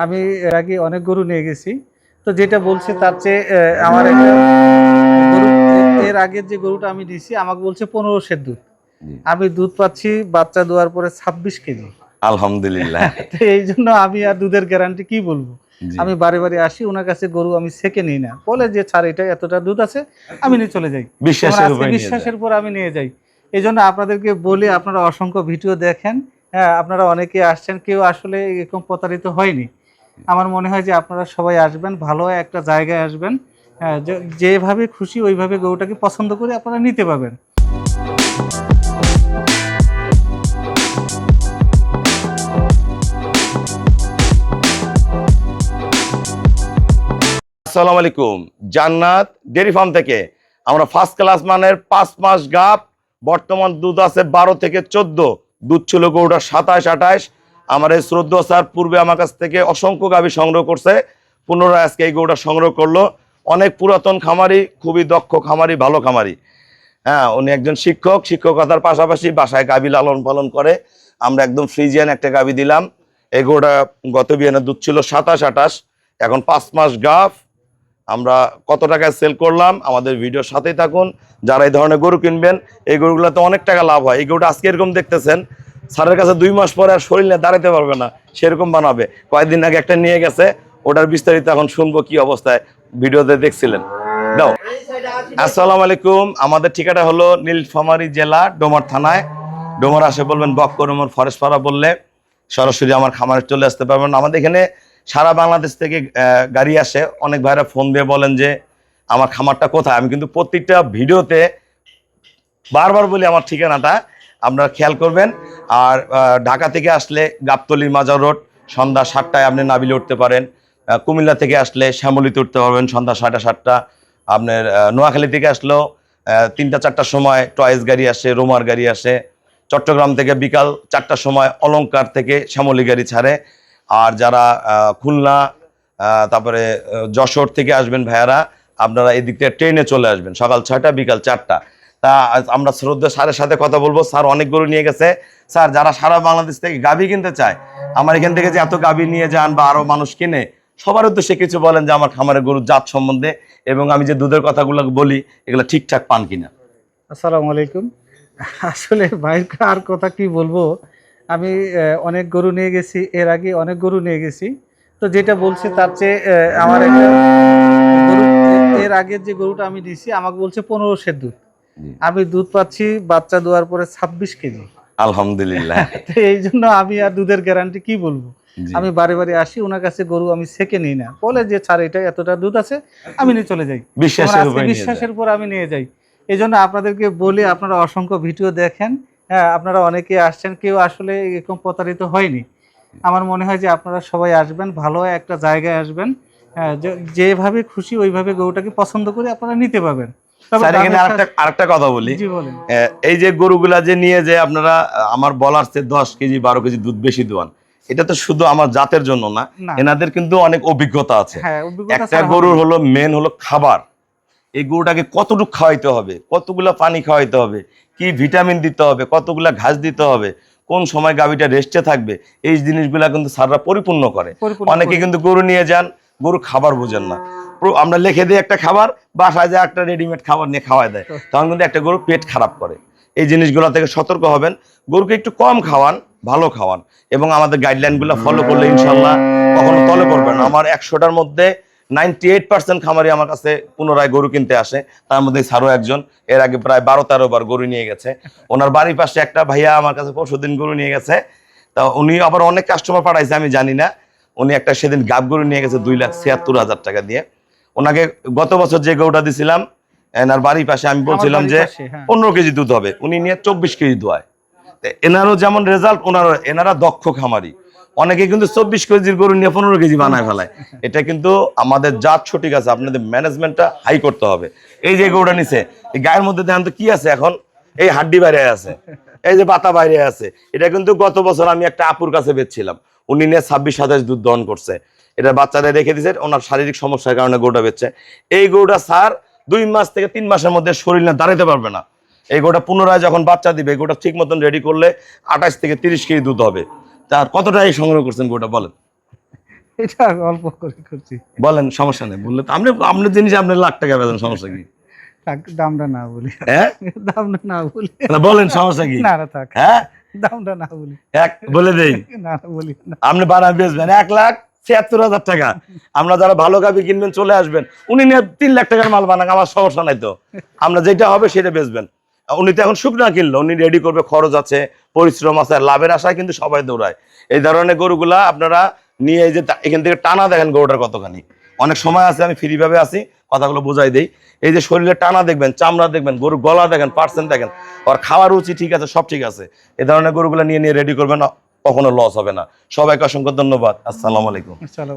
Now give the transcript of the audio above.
আমি এর আগে অনেক গরু নিয়ে গেছি। তো যেটা বলছে তার চেয়ে আমার একটা গরু এর আগের যে গরুটা আমি দিছি আমাকে বলছে 15 দুধ। জি। আমি দুধ পাচ্ছি বাচ্চা দেওয়ার পরে 26 কেজি। আলহামদুলিল্লাহ। তো এই জন্য আমি আর দুধের গ্যারান্টি কি বলবো। জি। আমি বারে বারে আসি ওনার কাছে গরু আমি ছেঁকে নিই না, বলে যে ছাড় এটা এতটা দুধ আছে আমি নিয়ে চলে যাই। যেমন বিশ্বাসের আজকে উপরে নিয়ে যায়। বিশ্বাসের উপর আমি নিয়ে যাই। এই জন্য আপনাদেরকে বলি আপনারা অসংখ্য ভিডিও দেখেন। হ্যাঁ, আপনারা অনেকে আসছেন, কেউ আসলে এরকম প্রতারিত হয়নি। আমার মনে হয় যে আপনারা সবাই আসবেন, ভালো একটা জায়গায় আসবেন। হ্যাঁ, যেভাবে খুশি ওইভাবে গরুটাকে পছন্দ করে আপনারা নিতে পারবেন। আসসালামু আলাইকুম। জান্নাত ডেয়ারি ফার্ম থেকে আমরা ফার্স্ট ক্লাস মানের 5 মাস গাব, বর্তমান দুধ আছে 12 থেকে 14। দুধ ছিল গরুটা 27 28। আমার এই শ্রদ্ধা স্যার পূর্বে আমার কাছ থেকে অসংখ্য গাভী সংগ্রহ করছে, পুনরায় আজকে এই গরুটা সংগ্রহ করলো। অনেক পুরাতন খামারি, খুবই দক্ষ খামারি, ভালো খামারি। হ্যাঁ, উনি একজন শিক্ষক, শিক্ষকতার পাশাপাশি বাসায় গাভী লালন পালন করে। আমরা একদম ফ্রিজিয়ান একটা গাভী দিলাম। এই গরুটা গত বিয়ানের দুধ ছিল 27 28, এখন 5 মাস গাভ। আমরা কত টাকায় সেল করলাম আমাদের ভিডিওর সাথেই থাকুন। যারা এই ধরনের গরু কিনবেন, এই গরুগুলোতে অনেক টাকা লাভ হয়। এই গরুটা আজকে এরকম দেখতেছেন, স্যারের কাছে 2 মাস পরে আর শরীর নিয়ে দাঁড়াতে পারবে না, সেরকম বানাবে। কয়েকদিন আগে একটা নিয়ে গেছে, ওটার বিস্তারিত এখন শুনবো কি অবস্থায়, ভিডিওতে দেখছিলেন। দাও। আসসালামু আলাইকুম। আমাদের ঠিকানা হলো নীলফামারী জেলা, ডোমার থানায়। ডোমার আসে বলবেন বক্করমোর ফরেস্ট পাড়া বললে সরাসরি আমার খামারে চলে আসতে পারবেন। আমাদের এখানে সারা বাংলাদেশ থেকে গাড়ি আসে। অনেক ভাইরা ফোন দিয়ে বলেন যে আমার খামারটা কোথায়। আমি কিন্তু প্রত্যেকটা ভিডিওতে বারবার বলি আমার ঠিকানাটা, আপনারা খেয়াল করবেন। আর ঢাকা থেকে আসলে গাবতলী মাজার রোড, সন্ধ্যা 7টায় আপনি নাবিলে উঠতে পারেন। কুমিল্লা থেকে আসলে শ্যামলীতে উঠতে পারবেন সন্ধ্যা 7:30। আপনার নোয়াখালী থেকে আসলেও 3টা 4টার সময় টয়েস গাড়ি আসে, রোমার গাড়ি আসে। চট্টগ্রাম থেকে বিকাল 4টার সময় অলংকার থেকে শ্যামলী গাড়ি ছাড়ে। আর যারা খুলনা, তারপরে যশোর থেকে আসবেন ভাইয়ারা, আপনারা এদিক থেকে ট্রেনে চলে আসবেন সকাল 6টা বিকাল 4টা। তা আমরা শ্রদ্ধা স্যারের সাথে কথা বলবো। স্যার অনেক গরু নিয়ে গেছে। স্যার, যারা সারা বাংলাদেশ থেকে গাভী কিনতে চায়, আমার এখান থেকে যে এত গাভী নিয়ে যান বা আরো মানুষ কিনে, সবার উদ্দেশ্যে কিছু বলেন যে আমার খামারের গরুর জাত সম্বন্ধে, এবং আমি যে দুধের কথাগুলো বলি এগুলো ঠিকঠাক পান কিনা। আসসালামু আলাইকুম। আসলে ভাইয়ের আর কথা কি বলবো। আমি অনেক গরু নিয়ে গেছি, এর আগে অনেক গরু নিয়ে গেছি। তো যেটা বলছে তার চেয়ে আমার একটা গরু এর আগের যে গরুটা আমি দিছি আমাকে বলছে 15 দুধ। আমি দুধ পাচ্ছি বাচ্চা দেওয়ার পরে 26 কেজি। আলহামদুলিল্লাহ। তো এই জন্য আমি আর দুধের গ্যারান্টি কি বলবো। জি। আমি বারে বারে আসি ওনার কাছে গরু আমি ছেঁকে নিই না, বলে যে ছাড় এটা এতটা দুধ আছে আমি নিয়ে চলে যাই। যেমন বিশ্বাসের আজকে উপরে নিয়ে যায়। বিশ্বাসের উপর আমি নিয়ে যাই। এই জন্য আপনাদেরকে বলি আপনারা অসংখ্য ভিডিও দেখেন। হ্যাঁ, আপনারা অনেকে আসছেন, কেউ আসলে এরকম প্রতারিত হয়নি। আমার মনে হয় যে আপনারা সবাই আসবেন, ভালো একটা জায়গায় আসবেন। হ্যাঁ, যেভাবে খুশি ওইভাবে গরুটাকে পছন্দ করে আপনারা নিতে পারবেন। তবে স্যার, এখানে দামের আরেকটা কথা বলি। জি বলেন। এই যে গরুগুলা যে নিয়ে যে আপনারা আমার বলার চেয়ে 10 কেজি 12 কেজি দুধ বেশি দেওয়ান, এটা তো শুধু আমার জাতের জন্য না, না। এনাদের কিন্তু অনেক অভিজ্ঞতা আছে। হ্যাঁ, অভিজ্ঞতা একটা ছাড়া হবে গরুর না। হলো মেন হলো খাবার। এই গরুটাকে কতটুকু খাওয়াইতে হবে, কতগুলা পানি খাওয়াইতে হবে, কি ভিটামিন দিতে হবে, কতগুলা ঘাস দিতে হবে, কোন সময় গাভীটা রেস্টে থাকবে, এই জিনিসগুলা কিন্তু স্যাররা পরিপূর্ণ করে। পরিপূর্ণ অনেকে করে। কিন্তু গরু নিয়ে যান, গরু খাবার বোঝেন না। আমরা লিখে দিই একটা খাবার, বাসায় যায় একটা রেডিমেড খাবার নিয়ে খাওয়াই দেয়, তখন কিন্তু একটা গরু পেট খারাপ করে। এই জিনিসগুলো থেকে সতর্ক হবেন। গরুকে একটু কম খাওয়ান, ভালো খাওয়ান, এবং আমাদের গাইডলাইনগুলো ফলো করলে ইনশাল্লাহ কখনো তলে পড়বেন না। আমার 100টার মধ্যে 98% খামারি আমার কাছে পুনরায় গরু কিনতে আসে, তার মধ্যে স্যারও একজন। এর আগে প্রায় 12-13 বার গরু নিয়ে গেছে। ওনার বাড়ির পাশে একটা ভাইয়া আমার কাছে পরশুদিন গরু নিয়ে গেছে। তা উনি আবার অনেক কাস্টমার পাঠাইছে আমি জানি না। উনি একটা সেদিন গাব গরু নিয়ে গেছে 2,76,000 টাকা দিয়ে। ওনাকে গত বছর যে গরুটা দিছিলাম, এনার বাড়ির পাশে আমি বলছিলাম যে হ্যাঁ। 15 কেজি দুধ হবে, উনি নিয়ে 24 কেজি দোয়ায়। এনারও যেমন রেজাল্ট, এনারা দক্ষ খামারি। অনেকে কিন্তু 24 কেজির গরু নিয়ে 15 কেজি বানায় ফেলায়। এটা কিন্তু আমাদের জাত সঠিক আছে, আপনাদের ম্যানেজমেন্টটা হাই করতে হবে। এই যে গরুটা নিছে, এই গায়ের মধ্যে দেখেন তো কি আছে, এখন এই হাড্ডি বাইরে আছে, এই যে পাতা বাইরে আছে। এটা কিন্তু গত বছর আমি একটা আপুর কাছে বেচছিলাম, উনি নিয়ে 26-27 দুধ দহন করছে। এটা বাচ্চাদের রেখে দিয়েছে, ওনার শারীরিক সমস্যার কারণে গরুটা বেচছে। এই গরুটা স্যার 2 মাস থেকে 3 মাসের মধ্যে শরীর না দাঁড়াতে পারবে না। এই গোটা পুনরায় যখন বাচ্চা দিবে, গোটা ঠিক মতন রেডি করলে 28 থেকে 30 কেজি দুধ হবে। তার কতটাই সংগ্রহ করছেন গোটা বলেন। এটা অল্প করে করছি। বলেন, সমস্যা নেই, বললে তো আপনি আপনার জিনিস আপনি লাখ টাকা বেতন, সমস্যা কি? থাক, দামটা না বলি, হ্যাঁ দামটা না বলি। না, বলেন সমস্যা কি? না না থাক, হ্যাঁ দামটা না বলি। এক বলে দেই, না না বলি না। আপনি বানান বেচবেন 1,76,000 টাকা। আমরা যারা ভালো গাভি কিনবেন চলে আসবেন, উনি নিয়ে 3 লাখ টাকার মাল বানাক, আমার সমস্যা নাই তো। আমরা যেটা হবে সেটা বেচবেন। উনি তো এখন শুকনা কিনলো, উনি রেডি করবে, খরচ আছে, পরিশ্রম আছে, আর লাভের আশায় কিন্তু সবাই দৌড়ায়। এই ধরনের গরুগুলা আপনারা নিয়ে এই যে এখান থেকে টানা দেখেন গরুটার কতখানি। অনেক সময় আছে, আমি ফ্রি ভাবে আসি, কথাগুলো বোঝাই দেই। এই যে শরীরে টানা দেখবেন, চামড়া দেখবেন, গরুর গলা দেখেন, পার্সেন্ট দেখেন, আর খাওয়ার রুচি ঠিক আছে, সব ঠিক আছে। এই ধরনের গরুগুলা নিয়ে নিয়ে রেডি করবেন, কখনো লস হবে না। সবাইকে অসংখ্য ধন্যবাদ। আসসালামু আলাইকুম। চলো।